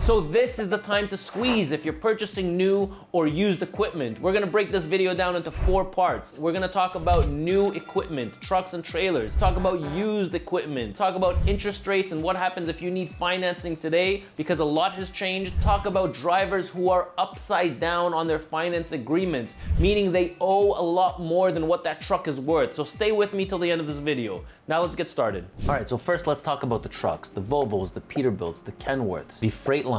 So this is the time to squeeze if you're purchasing new or used equipment. We're gonna break this video down into 4 parts. We're gonna talk about new equipment, trucks and trailers, talk about used equipment, talk about interest rates and what happens if you need financing today because a lot has changed, talk about drivers who are upside down on their finance agreements, meaning they owe a lot more than what that truck is worth. So stay with me till the end of this video. Now let's get started. All right, so first let's talk about the trucks, the Volvos, the Peterbilts, the Kenworths, the Freightliners,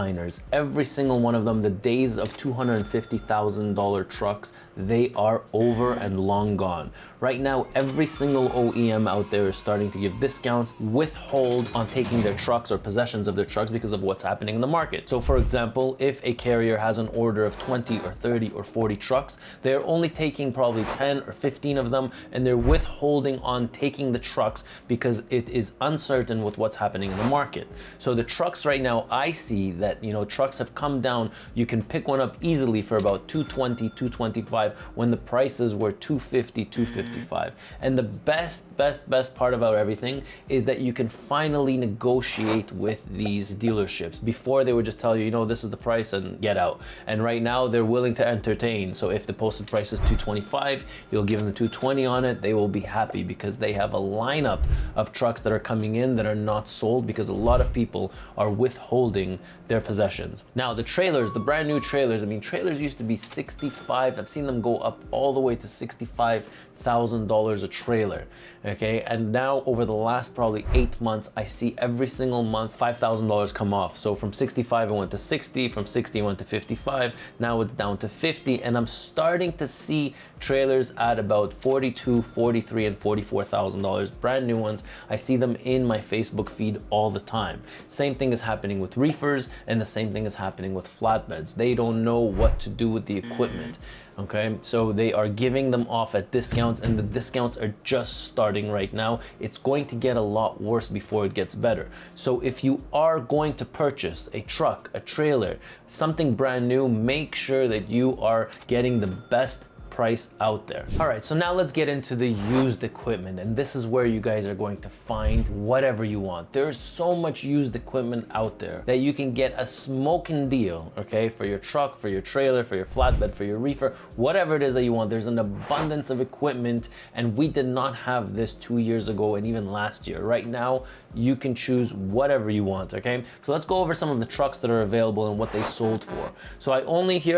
every single one of them. The days of $250,000 trucks, they are over and long gone. Right now, every single OEM out there is starting to give discounts, withhold on taking their trucks or possessions of their trucks because of what's happening in the market. So for example, if a carrier has an order of 20 or 30 or 40 trucks, they're only taking probably 10 or 15 of them, and they're withholding on taking the trucks because it is uncertain with what's happening in the market. So the trucks right now, I see that, trucks have come down. You can pick one up easily for about $220, $225 when the prices were $250, $255. And the best part about everything is that you can finally negotiate with these dealerships. Before they would just tell you, this is the price and get out. And right now they're willing to entertain. So if the posted price is $225, you'll give them $220 on it. They will be happy because they have a lineup of trucks that are coming in that are not sold because a lot of people are withholding their possessions. Now the trailers, the brand new trailers, trailers used to be 65. I've seen them go up all the way to $65,000 a trailer, okay? And now over the last probably 8 months, I see every single month $5,000 come off. So from 65 it went to 60, from 60 it went to 55, now it's down to 50, and I'm starting to see trailers at about $42, $43, and $44,000, brand new ones. I see them in my Facebook feed all the time. Same thing is happening with reefers, and the same thing is happening with flatbeds. They don't know what to do with the equipment. Okay, so they are giving them off at discounts, and the discounts are just starting right now. It's going to get a lot worse before it gets better. So if you are going to purchase a truck, a trailer, something brand new, make sure that you are getting the best price out there. All right, so now let's get into the used equipment, and this is where you guys are going to find whatever you want. There's so much used equipment out there that you can get a smoking deal, okay, for your truck, for your trailer, for your flatbed, for your reefer, whatever it is that you want. There's an abundance of equipment, and we did not have this 2 years ago and even last year. Right now, you can choose whatever you want, okay? So let's go over some of the trucks that are available and what they sold for. So I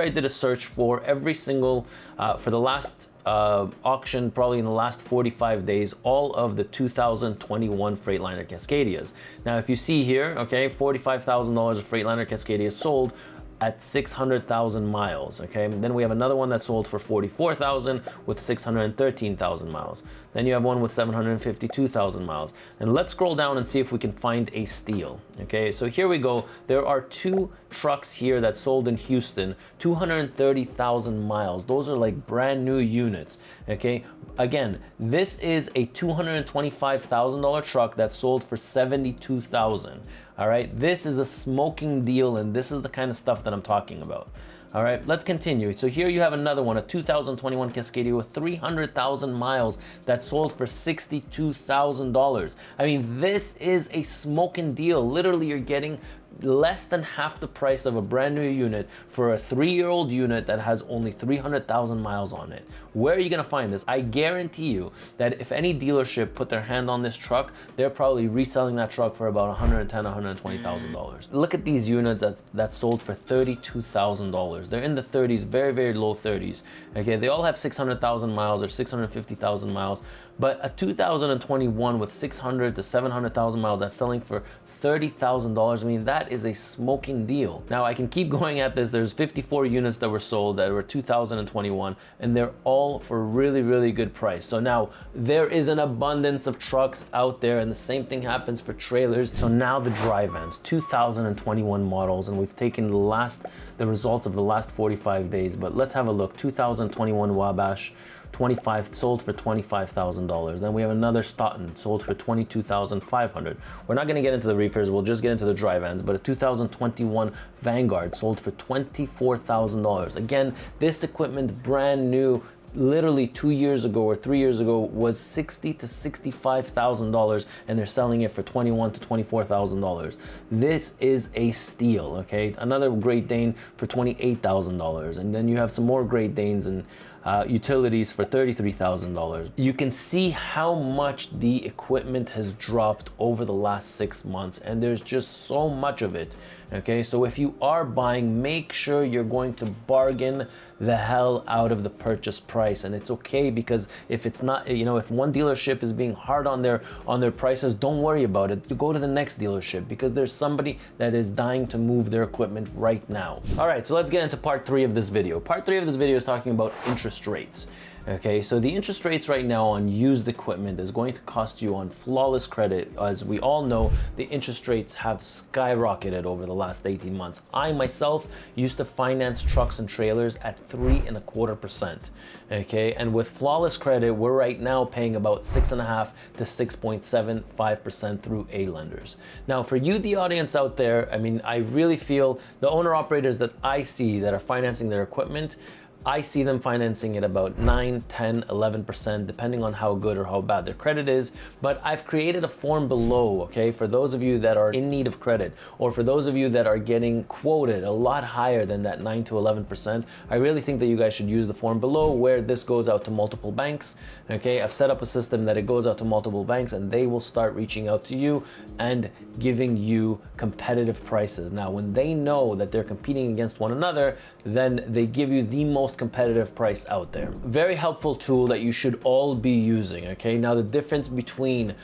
did a search for every single, for the last auction, probably in the last 45 days, all of the 2021 Freightliner Cascadias. Now, if you see here, okay, $45,000 of Freightliner Cascadia sold at 600,000 miles, okay? And then we have another one that sold for 44,000 with 613,000 miles. Then you have one with 752,000 miles. And let's scroll down and see if we can find a steal, okay? So here we go. There are 2 trucks here that sold in Houston, 230,000 miles. Those are like brand new units, okay? Again, this is a $225,000 truck that sold for 72,000. All right, this is a smoking deal, and this is the kind of stuff that I'm talking about. All right, let's continue. So here you have another one, a 2021 Cascadia with 300,000 miles that sold for $62,000. This is a smoking deal. Literally, you're getting less than half the price of a brand new unit for a 3-year-old unit that has only 300,000 miles on it. Where are you gonna find this? I guarantee you that if any dealership put their hand on this truck, they're probably reselling that truck for about $110,000, $120,000. Look at these units that sold for $32,000. They're in the 30s, very, very low 30s. Okay, they all have 600,000 miles or 650,000 miles, but a 2021 with 600 to 700,000 miles that's selling for $30,000. That is a smoking deal. Now I can keep going at this. There's 54 units that were sold that were 2021, and they're all for really, really good price. So now there is an abundance of trucks out there, and the same thing happens for trailers. So now the dry vans, 2021 models, and we've taken the results of the last 45 days, but let's have a look. 2021 Wabash, sold for $25,000. Then we have another Stoughton, sold for $22,500. We're not gonna get into the reefers, we'll just get into the dry vans, but a 2021 Vanguard sold for $24,000. Again, this equipment brand new, literally 2 years ago or 3 years ago was $60,000 to $65,000, and they're selling it for $21,000 to $24,000. This is a steal, okay? Another Great Dane for $28,000, and then you have some more Great Danes and utilities for $33,000. You can see how much the equipment has dropped over the last 6 months, and there's just so much of it. Okay, so if you are buying, make sure you're going to bargain the hell out of the purchase price. And it's okay, because if it's not, you know, if one dealership is being hard on their prices, don't worry about it. You go to the next dealership, because there's somebody that is dying to move their equipment right now. All right, so let's get into part 3 of this video. Part 3 of this video is talking about interest rates. Okay, so the interest rates right now on used equipment is going to cost you on flawless credit. As we all know, the interest rates have skyrocketed over the last 18 months. I myself used to finance trucks and trailers at 3.25%. Okay, and with flawless credit, we're right now paying about 6.5 to 6.75% through A lenders. Now, for you, the audience out there, I mean, I really feel the owner operators that I see that are financing their equipment, I see them financing at about 9, 10, 11%, depending on how good or how bad their credit is. But I've created a form below, okay, for those of you that are in need of credit, or for those of you that are getting quoted a lot higher than that 9 to 11%. I really think that you guys should use the form below, where this goes out to multiple banks. Okay, I've set up a system that it goes out to multiple banks, and they will start reaching out to you and giving you competitive prices. Now, when they know that they're competing against one another, then they give you the most competitive price out there. Very helpful tool that you should all be using. Okay, now the difference between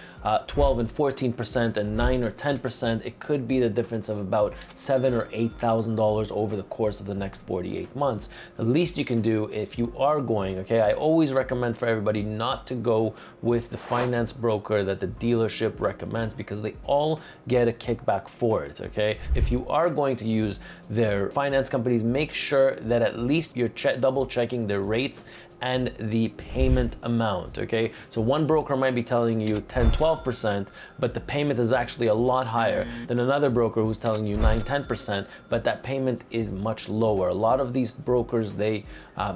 12 and 14% and 9 or 10%, it could be the difference of about $7,000 or $8,000 over the course of the next 48 months. The least you can do if you are going, okay, I always recommend for everybody not to go with the finance broker that the dealership recommends, because they all get a kickback for it. Okay, if you are going to use their finance companies, make sure that at least you're double checking their rates and the payment amount. Okay, so one broker might be telling you 10, 12%, but the payment is actually a lot higher than another broker who's telling you 9, 10%, but that payment is much lower. A lot of these brokers, they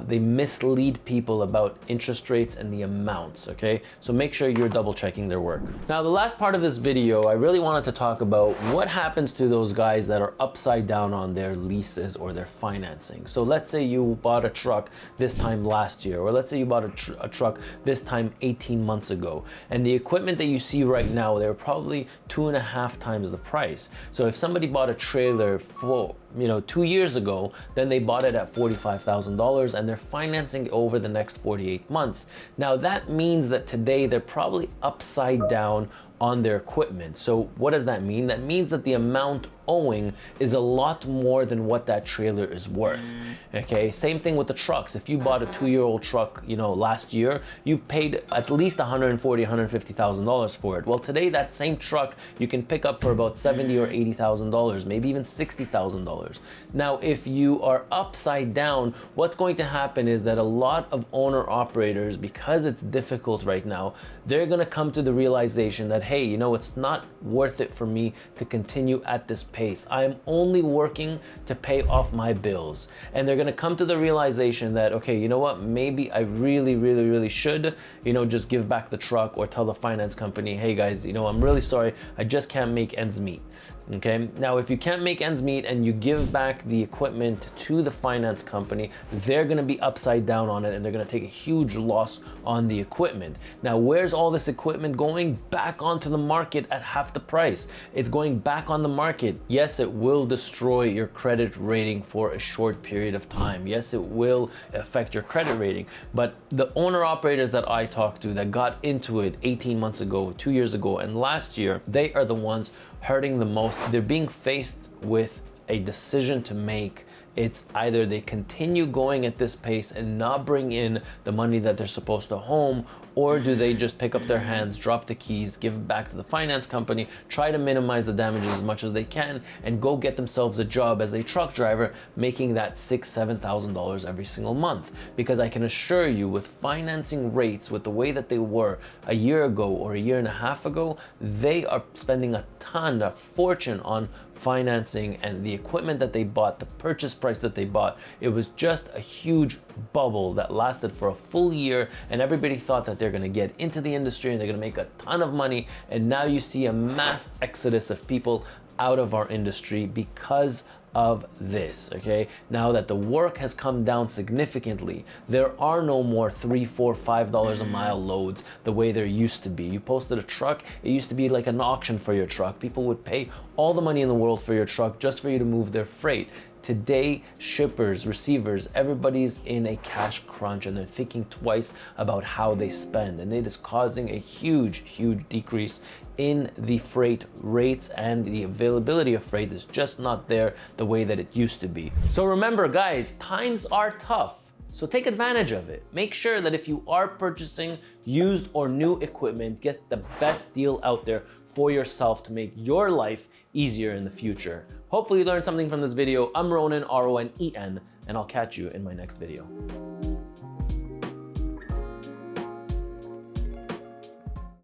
mislead people about interest rates and the amounts. Okay, so make sure you're double checking their work. Now, the last part of this video, I really wanted to talk about what happens to those guys that are upside down on their leases or their financing. So let's say you bought a truck this time last year, or let's say you bought a truck this time 18 months ago, and the equipment that you see right now, they're probably 2.5 times the price. So if somebody bought a trailer for 2 years ago, then they bought it at $45,000, and they're financing over the next 48 months. Now that means that today they're probably upside down on their equipment. So what does that mean? That means that the amount owing is a lot more than what that trailer is worth. Okay, same thing with the trucks. If you bought a 2-year-old truck, last year, you paid at least $140,000, $150,000 for it. Well, today that same truck you can pick up for about $70,000 or $80,000, maybe even $60,000. Now, if you are upside down, what's going to happen is that a lot of owner operators, because it's difficult right now, they're gonna come to the realization that, hey, it's not worth it for me to continue at this pace. I'm only working to pay off my bills. And they're gonna come to the realization that, okay, you know what, maybe I really should, just give back the truck, or tell the finance company, hey guys, I'm really sorry, I just can't make ends meet. Okay, now if you can't make ends meet and you give back the equipment to the finance company, they're gonna be upside down on it, and they're gonna take a huge loss on the equipment. Now, where's all this equipment going? Back onto the market at half the price. It's going back on the market. Yes, it will destroy your credit rating for a short period of time. Yes, it will affect your credit rating, but the owner operators that I talked to that got into it 18 months ago, 2 years ago, and last year, they are the ones hurting the most. They're being faced with a decision to make. It's either they continue going at this pace and not bring in the money that they're supposed to home, or do they just pick up their hands, drop the keys, give it back to the finance company, try to minimize the damages as much as they can, and go get themselves a job as a truck driver, making that $6,000, $7,000 every single month. Because I can assure you, with financing rates, with the way that they were a year ago or a year and a half ago, they are spending a fortune on financing, and the equipment that they bought, the purchase price that they bought. It was just a huge bubble that lasted for a full year, and everybody thought that they're gonna get into the industry and they're gonna make a ton of money. And now you see a mass exodus of people out of our industry because of this, okay? Now that the work has come down significantly, there are no more $3, $4, $5 a mile loads the way there used to be. You posted a truck, it used to be like an auction for your truck. People would pay all the money in the world for your truck just for you to move their freight. Today, shippers, receivers, everybody's in a cash crunch and they're thinking twice about how they spend. And it is causing a huge, huge decrease in the freight rates, and the availability of freight is just not there the way that it used to be. So remember guys, times are tough. So take advantage of it. Make sure that if you are purchasing used or new equipment, get the best deal out there for yourself to make your life easier in the future. Hopefully you learned something from this video. I'm Ronen, R-O-N-E-N, and I'll catch you in my next video.